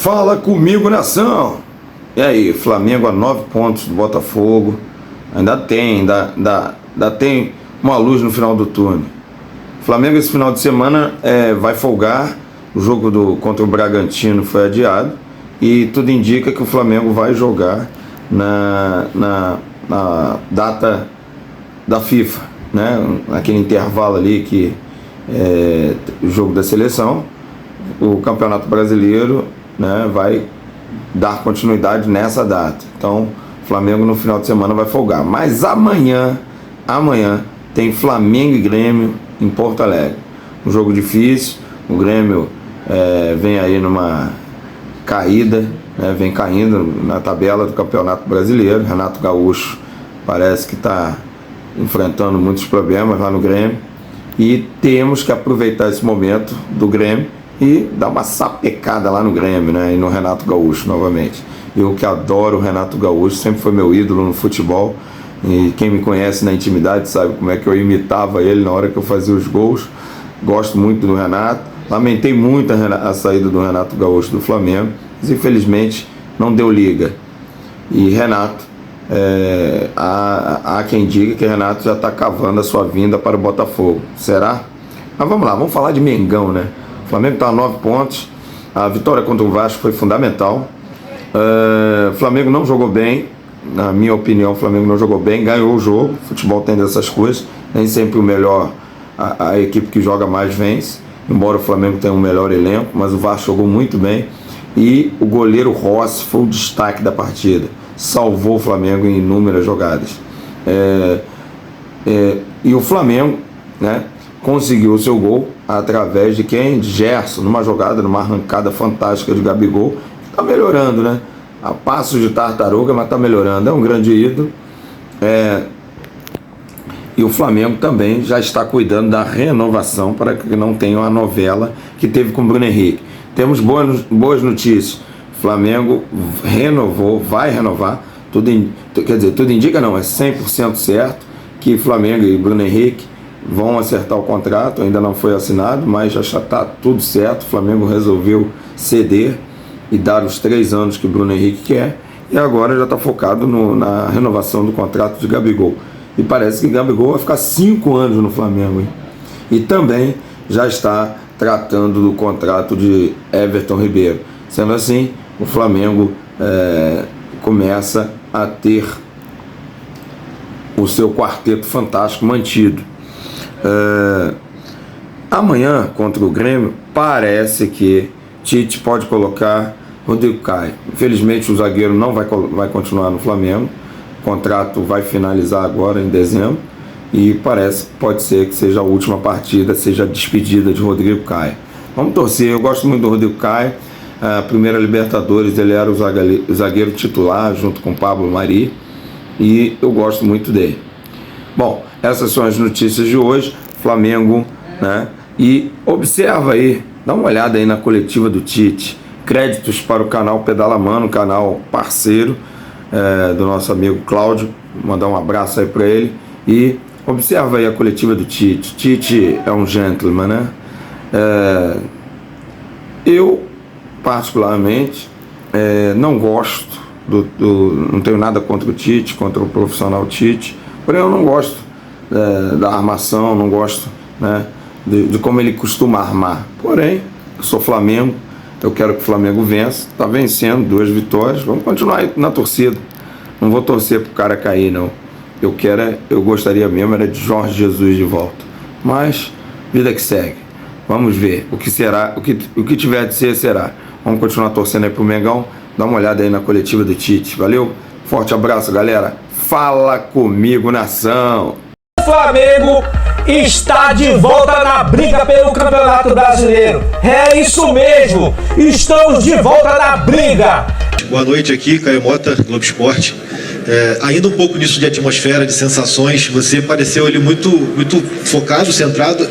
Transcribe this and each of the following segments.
Fala comigo, nação! E aí, Flamengo a 9 pontos do Botafogo. Ainda tem uma luz no final do túnel. Flamengo esse final de semana vai folgar. O jogo contra o Bragantino foi adiado. E tudo indica que o Flamengo vai jogar na data da FIFA, né? Aquele intervalo ali que o jogo da seleção. O Campeonato Brasileiro, né, vai dar continuidade nessa data. Então, o Flamengo no final de semana vai folgar. Mas amanhã tem Flamengo e Grêmio em Porto Alegre. Um jogo difícil. O Grêmio vem aí numa caída, né, vem caindo na tabela do Campeonato Brasileiro. Renato Gaúcho parece que está enfrentando muitos problemas lá no Grêmio. E temos que aproveitar esse momento do Grêmio e dar uma sapecada lá no Grêmio, né? E no Renato Gaúcho novamente. Eu que adoro o Renato Gaúcho, sempre foi meu ídolo no futebol, e quem me conhece na intimidade sabe como é que eu imitava ele na hora que eu fazia os gols. Gosto muito do Renato, lamentei muito a saída do Renato Gaúcho do Flamengo, mas infelizmente não deu liga. E Renato, há quem diga que Renato já está cavando a sua vinda para o Botafogo. Será? Mas vamos lá, vamos falar de Mengão, né? O Flamengo está a 9 pontos. A vitória contra o Vasco foi fundamental. O Flamengo não jogou bem. Na minha opinião, o Flamengo não jogou bem. Ganhou o jogo. O futebol tem dessas coisas. Nem sempre o melhor, a equipe que joga mais vence. Embora o Flamengo tenha um melhor elenco, mas o Vasco jogou muito bem. E o goleiro Rossi foi o destaque da partida. Salvou o Flamengo em inúmeras jogadas. E o Flamengo, né, conseguiu o seu gol através de quem? De Gerson, numa jogada, numa arrancada fantástica de Gabigol. Está melhorando, né? A passos de tartaruga, mas está melhorando. É um grande ídolo. E o Flamengo também já está cuidando da renovação para que não tenha uma novela que teve com o Bruno Henrique. Temos boas notícias. O Flamengo renovou, vai renovar. Tudo indica não, é 100% certo que Flamengo e Bruno Henrique vão acertar o contrato. Ainda não foi assinado, mas já está tudo certo. O Flamengo resolveu ceder e dar os 3 anos que o Bruno Henrique quer, e agora já está focado na renovação do contrato de Gabigol. E parece que Gabigol vai ficar 5 anos no Flamengo, hein? E também já está tratando do contrato de Everton Ribeiro. Sendo assim, o Flamengo começa a ter o seu quarteto fantástico mantido. Amanhã, contra o Grêmio, parece que Tite pode colocar Rodrigo Caio. Infelizmente, o zagueiro não vai continuar no Flamengo. O contrato vai finalizar agora em dezembro. E parece que pode ser que seja a última partida, seja a despedida de Rodrigo Caio. Vamos torcer. Eu gosto muito do Rodrigo Caio. A primeira Libertadores ele era o zagueiro titular junto com Pablo Mari. E eu gosto muito dele. Bom, essas são as notícias de hoje. Flamengo, né? E observa aí, dá uma olhada aí na coletiva do Tite. Créditos para o canal Pedala Mano, canal parceiro do nosso amigo Cláudio. Vou mandar um abraço aí para ele. E observa aí a coletiva do Tite. Tite é um gentleman, né? Eu, particularmente, não gosto não tenho nada contra o Tite, contra o profissional Tite. Porém, eu não gosto da armação, não gosto, né, de como ele costuma armar. Porém, eu sou Flamengo, eu quero que o Flamengo vença. Está vencendo, 2 vitórias. Vamos continuar aí na torcida. Não vou torcer para o cara cair, não. Eu gostaria mesmo era de Jorge Jesus de volta. Mas, vida que segue. Vamos ver o que será, o que tiver de ser, será. Vamos continuar torcendo aí pro Mengão. Dá uma olhada aí na coletiva do Tite. Valeu? Forte abraço, galera. Fala comigo, nação. O Flamengo está de volta na briga pelo Campeonato Brasileiro. É isso mesmo. Estamos de volta na briga. Boa noite aqui, Caio Mota, Globo Esporte. ainda um pouco nisso de atmosfera, de sensações, você pareceu ali muito focado, centrado,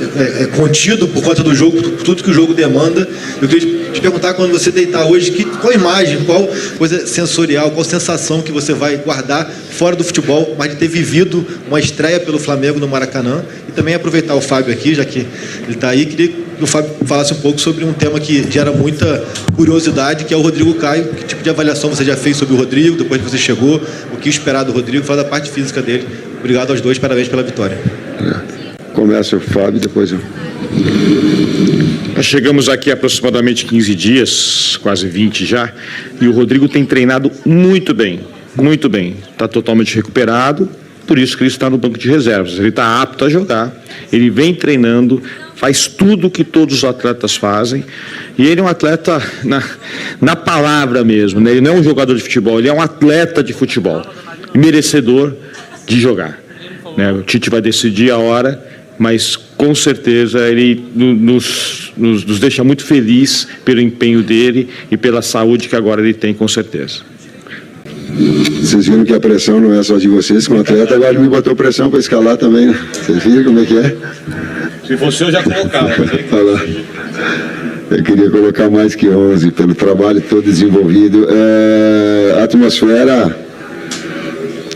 contido por conta do jogo, por tudo que o jogo demanda. Eu queria te perguntar, quando você deitar hoje, qual imagem, qual coisa sensorial, qual sensação que você vai guardar fora do futebol, mas de ter vivido uma estreia pelo Flamengo no Maracanã, e também aproveitar o Fábio aqui, já que ele está aí, queria que o Fábio falasse um pouco sobre um tema que gera muita curiosidade, que é o Rodrigo Caio. Que tipo de avaliação você já fez sobre o Rodrigo, depois que você chegou, o que esperar do Rodrigo, fala da parte física dele. Obrigado aos dois, parabéns pela vitória. Começa o Fábio, depois eu. Nós chegamos aqui há aproximadamente 15 dias, quase 20 já, e o Rodrigo tem treinado muito bem, muito bem. Está totalmente recuperado, por isso que ele está no banco de reservas. Ele está apto a jogar, ele vem treinando, faz tudo o que todos os atletas fazem, e ele é um atleta na palavra mesmo, né? Ele não é um jogador de futebol, ele é um atleta de futebol, merecedor de jogar, né? O Tite vai decidir a hora, mas com certeza ele nos deixa muito feliz pelo empenho dele e pela saúde que agora ele tem, com certeza. Vocês viram que a pressão não é só de vocês, como atleta, agora me botou pressão para escalar também, né? Vocês viram como é que é? Se fosse eu já colocava. Eu queria colocar mais que 11, pelo trabalho todo desenvolvido. A atmosfera,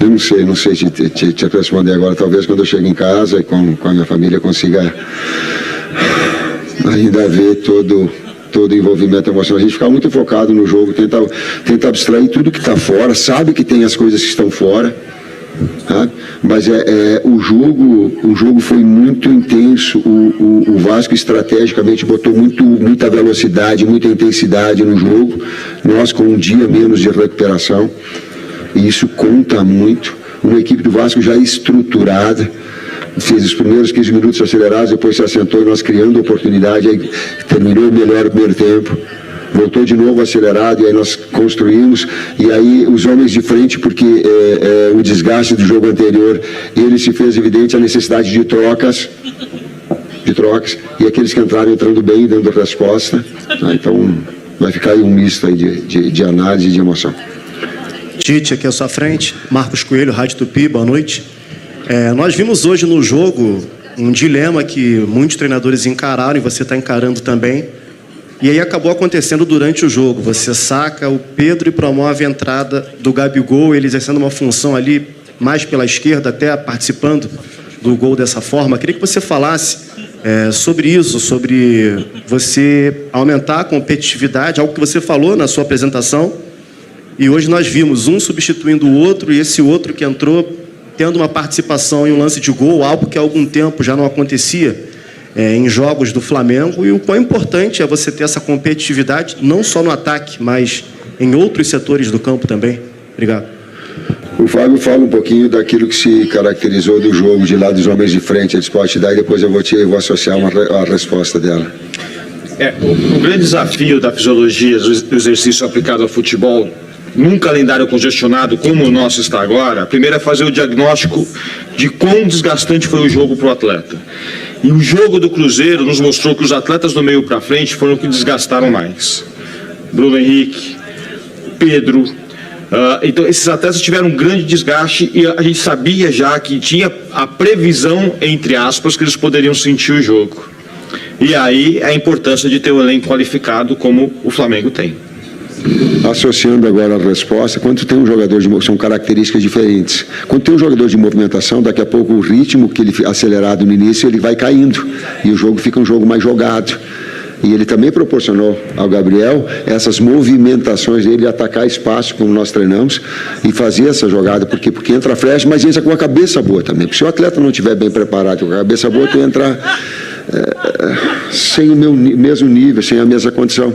eu não sei te responder agora. Talvez quando eu chego em casa e com a minha família consiga ainda ver todo o envolvimento emocional. A gente fica muito focado no jogo, tenta abstrair tudo que está fora, sabe que tem as coisas que estão fora, tá? Mas o jogo foi muito intenso. O Vasco estrategicamente botou muita velocidade, muita intensidade no jogo, nós com um dia menos de recuperação, e isso conta muito. Uma equipe do Vasco já estruturada, fez os primeiros 15 minutos acelerados, depois se assentou e nós criando oportunidade, aí terminou melhor o primeiro tempo, voltou de novo acelerado, e aí nós construímos, e aí os homens de frente, porque o desgaste do jogo anterior, ele se fez evidente a necessidade de trocas, e aqueles que entraram entrando bem, dando resposta, tá? Então vai ficar aí um misto aí de análise e de emoção. Tite, aqui à sua frente, Marcos Coelho, Rádio Tupi, boa noite. Nós vimos hoje no jogo um dilema que muitos treinadores encararam, e você está encarando também, e aí acabou acontecendo durante o jogo. Você saca o Pedro e promove a entrada do Gabigol, ele exercendo uma função ali mais pela esquerda, até participando do gol dessa forma. Queria que você falasse sobre isso, sobre você aumentar a competitividade, algo que você falou na sua apresentação, e hoje nós vimos um substituindo o outro, e esse outro que entrou tendo uma participação em um lance de gol, algo que há algum tempo já não acontecia em jogos do Flamengo, e o quão importante é você ter essa competitividade, não só no ataque, mas em outros setores do campo também. Obrigado. O Fábio fala um pouquinho daquilo que se caracterizou do jogo de lá dos homens de frente. Eles podem te dar, e depois eu vou associar a resposta dela. O grande desafio da fisiologia do exercício aplicado ao futebol, num calendário congestionado como o nosso está agora, primeiro é fazer o diagnóstico de quão desgastante foi o jogo para o atleta. E o jogo do Cruzeiro nos mostrou que os atletas do meio para frente foram os que desgastaram mais. Bruno Henrique, Pedro. Então esses atletas tiveram um grande desgaste, e a gente sabia já que tinha a previsão, entre aspas, que eles poderiam sentir o jogo. E aí a importância de ter um elenco qualificado como o Flamengo tem. Associando agora a resposta, quando tem um jogador de são características diferentes. Quando tem um jogador de movimentação, daqui a pouco o ritmo que ele acelerado no início, ele vai caindo, e o jogo fica um jogo mais jogado. E ele também proporcionou ao Gabriel essas movimentações dele, atacar espaço, como nós treinamos, e fazer essa jogada, porque entra flash, mas entra com a cabeça boa também. Porque se o atleta não estiver bem preparado com a cabeça boa, tu entra sem o mesmo nível, sem a mesma condição.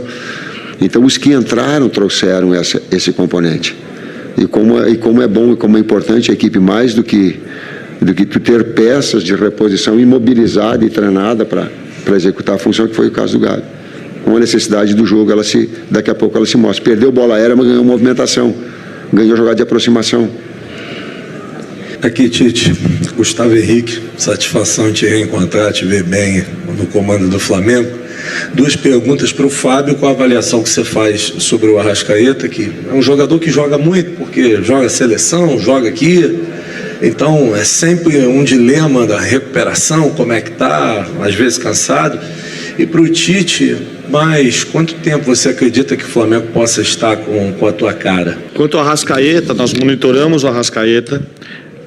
Então os que entraram trouxeram esse componente. E como é bom e como é importante a equipe, mais do que tu ter peças de reposição imobilizada e treinada para executar a função, que foi o caso do Gabi. Com a necessidade do jogo, daqui a pouco ela se mostra. Perdeu bola aérea, mas ganhou movimentação, ganhou jogada de aproximação. Aqui, Tite, Gustavo Henrique, satisfação te reencontrar, te ver bem no comando do Flamengo. Duas perguntas para o Fábio, com a avaliação que você faz sobre o Arrascaeta, que é um jogador que joga muito, porque joga seleção, joga aqui, então é sempre um dilema da recuperação, como é que tá, às vezes cansado. E para o Tite, mas quanto tempo você acredita que o Flamengo possa estar com a tua cara? Quanto ao Arrascaeta, nós monitoramos o Arrascaeta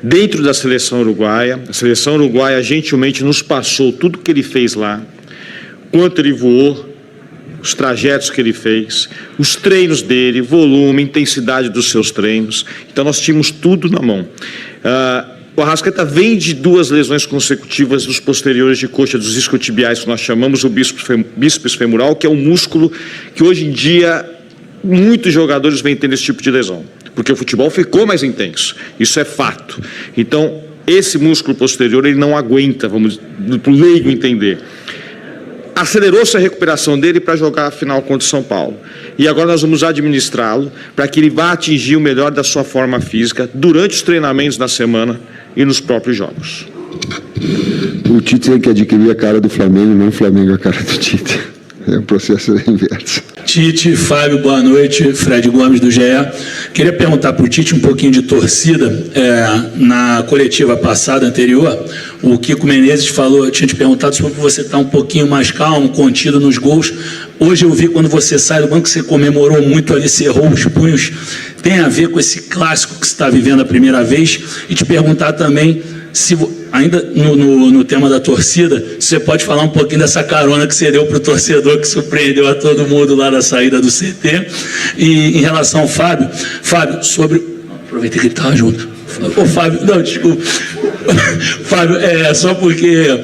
dentro da seleção uruguaia. A seleção uruguaia gentilmente nos passou tudo que ele fez lá, quanto ele voou, os trajetos que ele fez, os treinos dele, volume, intensidade dos seus treinos. Então nós tínhamos tudo na mão. O Arrascaeta vem de 2 lesões consecutivas dos posteriores de coxa, dos isquiotibiais, que nós chamamos o bíceps femoral, que é um músculo que hoje em dia muitos jogadores vêm tendo esse tipo de lesão, porque o futebol ficou mais intenso, isso é fato. Então, esse músculo posterior, ele não aguenta, vamos, para o leigo entender. Acelerou-se a recuperação dele para jogar a final contra o São Paulo. E agora nós vamos administrá-lo para que ele vá atingir o melhor da sua forma física durante os treinamentos da semana e nos próprios jogos. O Tite tem que adquirir a cara do Flamengo, não o Flamengo a cara do Tite. É um processo inverso. Tite, Fábio, boa noite. Fred Gomes, do GE. Queria perguntar para o Tite um pouquinho de torcida. Na coletiva passada, anterior, o Kiko Menezes falou, tinha te perguntado sobre você estar um pouquinho mais calmo, contido nos gols. Hoje eu vi quando você sai do banco, você comemorou muito ali, cerrou os punhos. Tem a ver com esse clássico que você está vivendo a primeira vez? E te perguntar também, se ainda no tema da torcida, você pode falar um pouquinho dessa carona que você deu para o torcedor, que surpreendeu a todo mundo lá na saída do CT. E em relação ao Fábio, sobre... Aproveitei que ele estava junto. Ô, Fábio, não, desculpa. Fábio, só porque...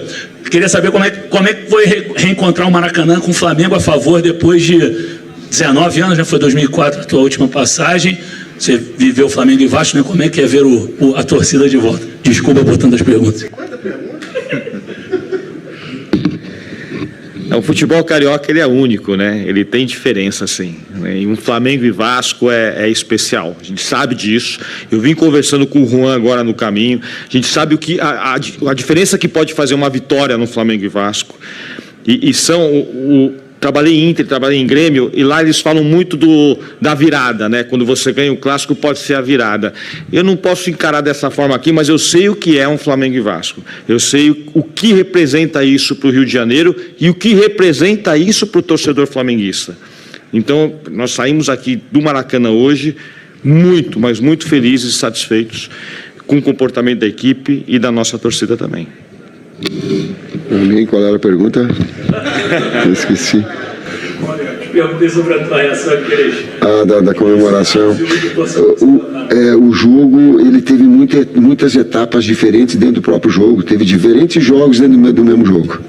Queria saber como é que foi reencontrar o Maracanã com o Flamengo a favor depois de 19 anos, já foi 2004 a tua última passagem. Você viveu o Flamengo e Vasco, né? Como é que é ver a torcida de volta? Desculpa por tantas perguntas. O futebol carioca, ele é único, né? Ele tem diferença, sim. E um Flamengo e Vasco é especial. A gente sabe disso. Eu vim conversando com o Juan agora no caminho. A gente sabe a diferença que pode fazer uma vitória no Flamengo e Vasco. Trabalhei em Inter, trabalhei em Grêmio, e lá eles falam muito da virada, né? Quando você ganha o clássico, pode ser a virada. Eu não posso encarar dessa forma aqui, mas eu sei o que é um Flamengo e Vasco. Eu sei o que representa isso para o Rio de Janeiro e o que representa isso para o torcedor flamenguista. Então, nós saímos aqui do Maracanã hoje muito, mas muito felizes e satisfeitos com o comportamento da equipe e da nossa torcida também. Qual era a pergunta? Eu esqueci. Perguntei sobre a tua reação aqui. Da comemoração. O jogo, ele teve muitas etapas diferentes dentro do próprio jogo. Teve diferentes jogos dentro do mesmo jogo.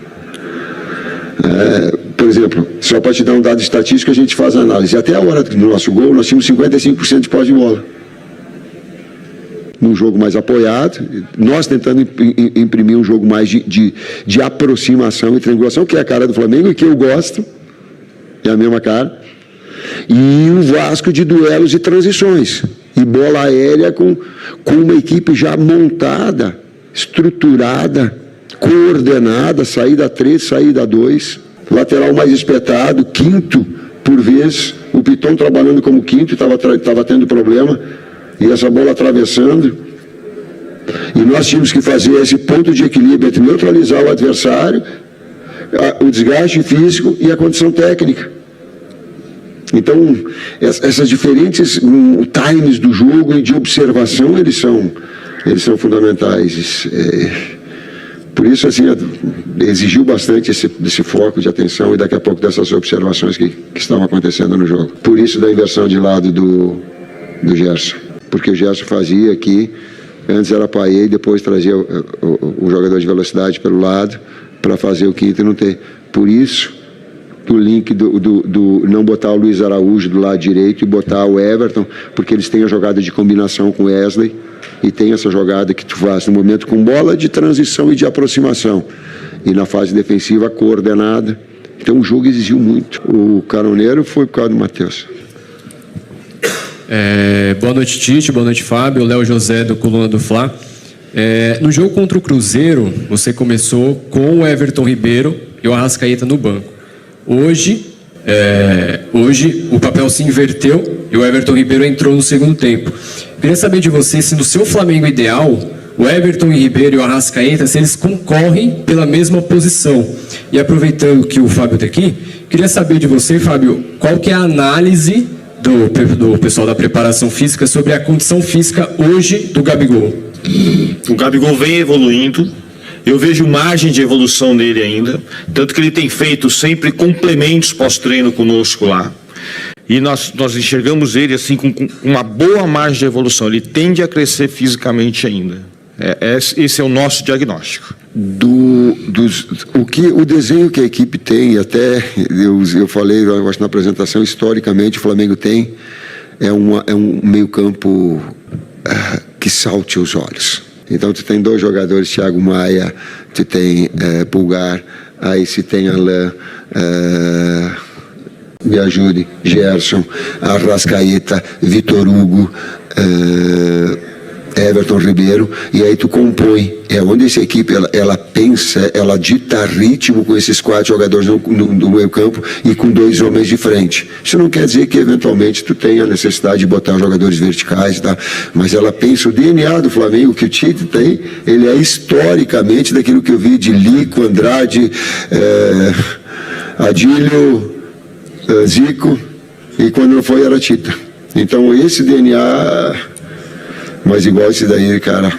Por exemplo, só para te dar um dado estatístico, a gente faz a análise. Até a hora do nosso gol, nós tínhamos 55% de posse de bola. Num jogo mais apoiado, nós tentando imprimir um jogo mais de aproximação e triangulação, que é a cara do Flamengo e que eu gosto, é a mesma cara, e o Vasco de duelos e transições, e bola aérea com uma equipe já montada, estruturada, coordenada, saída 3, saída 2, lateral mais espetado, quinto por vez, o Piton trabalhando como quinto, estava tendo problema, e essa bola atravessando, e nós tínhamos que fazer esse ponto de equilíbrio entre neutralizar o adversário, o desgaste físico e a condição técnica. Então, essas diferentes times do jogo e de observação, eles são fundamentais. Por isso, assim, exigiu bastante esse foco de atenção e daqui a pouco dessas observações que estavam acontecendo no jogo. Por isso da inversão de lado do Gerson. Porque o Gerson fazia aqui, antes era Payet, depois trazia o jogador de velocidade pelo lado para fazer o quinto e não ter. Por isso, o link do não botar o Luiz Araújo do lado direito e botar o Everton, porque eles têm a jogada de combinação com o Wesley e tem essa jogada que tu faz no momento com bola de transição e de aproximação. E na fase defensiva, coordenada. Então o jogo exigiu muito. O caroneiro foi por causa do Matheus. Boa noite, Tite, boa noite, Fábio. Léo José, do Coluna do Fla. No jogo contra o Cruzeiro, você começou com o Everton Ribeiro e o Arrascaeta no banco. Hoje o papel se inverteu e o Everton Ribeiro entrou no segundo tempo. Queria saber de você se no seu Flamengo ideal, o Everton Ribeiro e o Arrascaeta, se eles concorrem pela mesma posição. E aproveitando que o Fábio está aqui, queria saber de você, Fábio, qual que é a análise do pessoal da preparação física sobre a condição física hoje do Gabigol? O Gabigol vem evoluindo. Eu vejo margem de evolução nele ainda, tanto que ele tem feito sempre complementos pós-treino conosco lá. E nós enxergamos ele assim com uma boa margem de evolução. Ele tende a crescer fisicamente ainda. Esse é o nosso diagnóstico. O desenho que a equipe tem, até eu falei, eu acho na apresentação, historicamente o Flamengo tem, é um meio-campo que salte os olhos. Então tu tem 2 jogadores, Thiago Maia, tu tem Pulgar, aí se tem Alain, me ajude, Gerson, Arrascaeta, Vitor Hugo, Everton Ribeiro, e aí tu compõe, é onde essa equipe ela pensa, ela dita ritmo com esses 4 jogadores no meio campo e com 2 homens de frente. Isso não quer dizer que eventualmente tu tenha a necessidade de botar jogadores verticais, tá? Mas ela pensa, o DNA do Flamengo que o Tite tem, ele é historicamente daquilo que eu vi de Lico, Andrade, Adílio, Zico, e quando não foi era Tita. Então esse DNA... Mas igual esse daí, cara,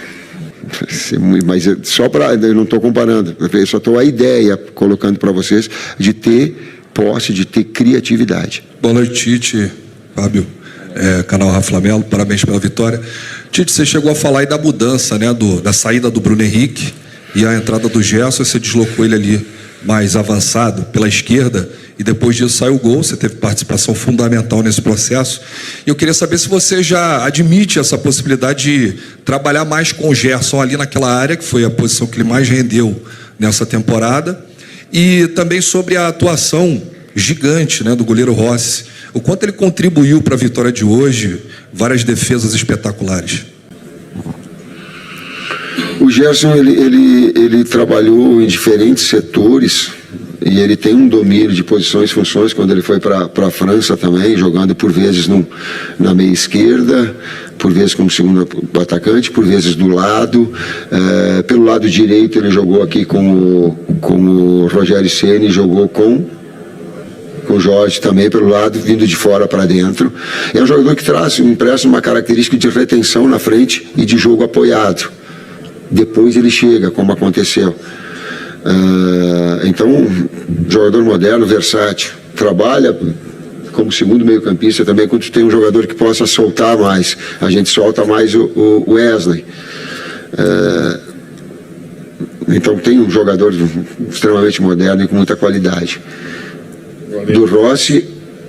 mas só para, eu não estou comparando, eu só estou a ideia colocando para vocês de ter posse, de ter criatividade. Boa noite, Tite, Fábio, canal Rafa Flamelo, parabéns pela vitória. Tite, você chegou a falar aí da mudança, né, da saída do Bruno Henrique e a entrada do Gerson, você deslocou ele ali mais avançado pela esquerda e depois disso saiu o gol, você teve participação fundamental nesse processo. E eu queria saber se você já admite essa possibilidade de trabalhar mais com o Gerson ali naquela área, que foi a posição que ele mais rendeu nessa temporada, e também sobre a atuação gigante, né, do goleiro Rossi, o quanto ele contribuiu para a vitória de hoje, várias defesas espetaculares. O Gerson, ele trabalhou em diferentes setores e ele tem um domínio de posições e funções quando ele foi para a França também, jogando por vezes na meia esquerda, por vezes como segundo atacante, por vezes do lado. Pelo lado direito ele jogou aqui com o Rogério Ceni, jogou com o Jorge também pelo lado, vindo de fora para dentro. É um jogador que empresta uma característica de retenção na frente e de jogo apoiado. Depois ele chega, como aconteceu. Então, jogador moderno, versátil, trabalha como segundo meio-campista também, quando tem um jogador que possa soltar mais. A gente solta mais o Wesley. Então tem um jogador extremamente moderno e com muita qualidade. Do Rossi,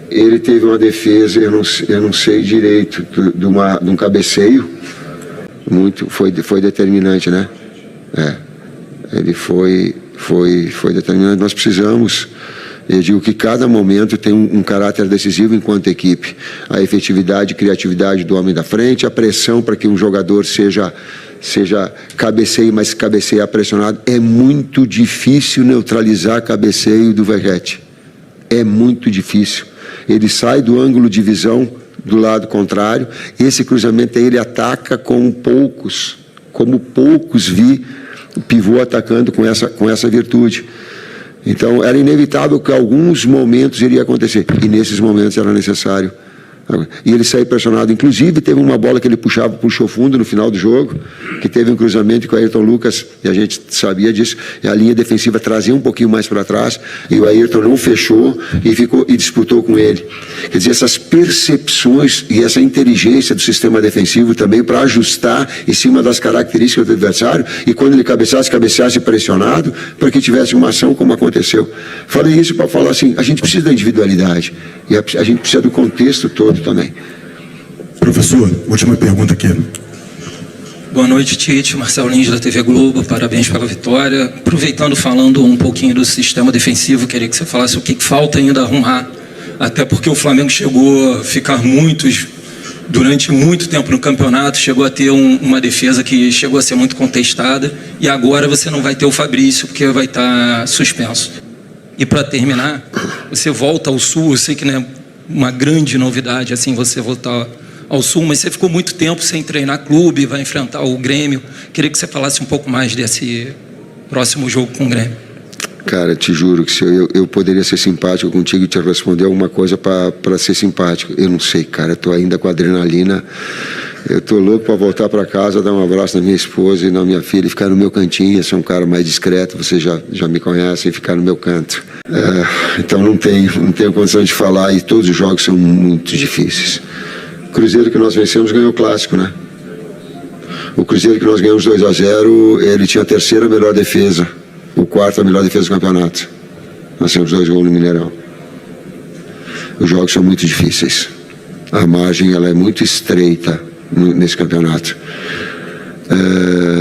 ele teve uma defesa, eu não sei direito, de um cabeceio, foi determinante, né? Ele foi determinante. Nós precisamos, eu digo que cada momento tem um caráter decisivo enquanto equipe. A efetividade e criatividade do homem da frente, a pressão para que um jogador seja cabeceio, mas cabeceia pressionado. É muito difícil neutralizar cabeceio do Verratti. É muito difícil. Ele sai do ângulo de visão do lado contrário, esse cruzamento aí ele ataca como poucos vi o pivô atacando com essa virtude. Então era inevitável que alguns momentos iria acontecer, e nesses momentos era necessário. E ele saiu pressionado. Inclusive teve uma bola que ele puxou fundo no final do jogo, que teve um cruzamento com o Ayrton Lucas, e a gente sabia disso, e a linha defensiva trazia um pouquinho mais para trás, e o Ayrton não fechou e disputou com ele. Quer dizer, essas percepções e essa inteligência do sistema defensivo também para ajustar em cima das características do adversário, e quando ele cabeceasse pressionado, para que tivesse uma ação como aconteceu. Falei isso para falar assim, a gente precisa da individualidade, e a gente precisa do contexto todo também. Professor, última pergunta aqui. Boa noite, Tite. Marcelo Lins, da TV Globo. Parabéns pela vitória. Aproveitando, falando um pouquinho do sistema defensivo, queria que você falasse o que falta ainda arrumar. Até porque o Flamengo chegou a ficar durante muito tempo no campeonato, chegou a ter uma defesa que chegou a ser muito contestada, e agora você não vai ter o Fabrício, porque vai estar suspenso. E para terminar, você volta ao Sul, eu sei que não é uma grande novidade assim você voltar ao Sul, mas você ficou muito tempo sem treinar clube, vai enfrentar o Grêmio. Queria que você falasse um pouco mais desse próximo jogo com o Grêmio. Cara, te juro que se eu poderia ser simpático contigo e te responder alguma coisa para ser simpático. Eu não sei, cara, eu tô ainda com adrenalina. Eu tô louco para voltar para casa, dar um abraço na minha esposa e na minha filha e ficar no meu cantinho. Eu sou um cara mais discreto, vocês já me conhecem, ficar no meu canto. Então não tenho condição de falar e todos os jogos são muito difíceis. O Cruzeiro que nós vencemos ganhou o clássico, né? O Cruzeiro que nós ganhamos 2-0, ele tinha a terceira melhor defesa. O quarto a melhor defesa do campeonato. Nós temos 2 gols no Mineirão. Os jogos são muito difíceis. A margem ela é muito estreita nesse campeonato.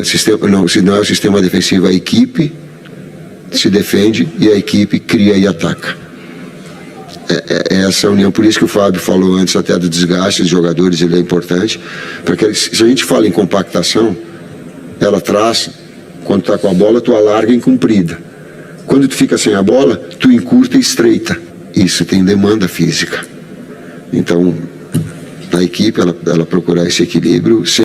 Se não é o sistema defensivo, a equipe se defende e a equipe cria e ataca. É essa união, por isso que o Fábio falou antes até do desgaste dos jogadores, ele é importante, porque se a gente fala em compactação, ela traz, quando tu tá com a bola, tu alarga em comprida. Quando tu fica sem a bola, tu encurta e estreita. Isso tem demanda física. Então, a equipe, ela procurar esse equilíbrio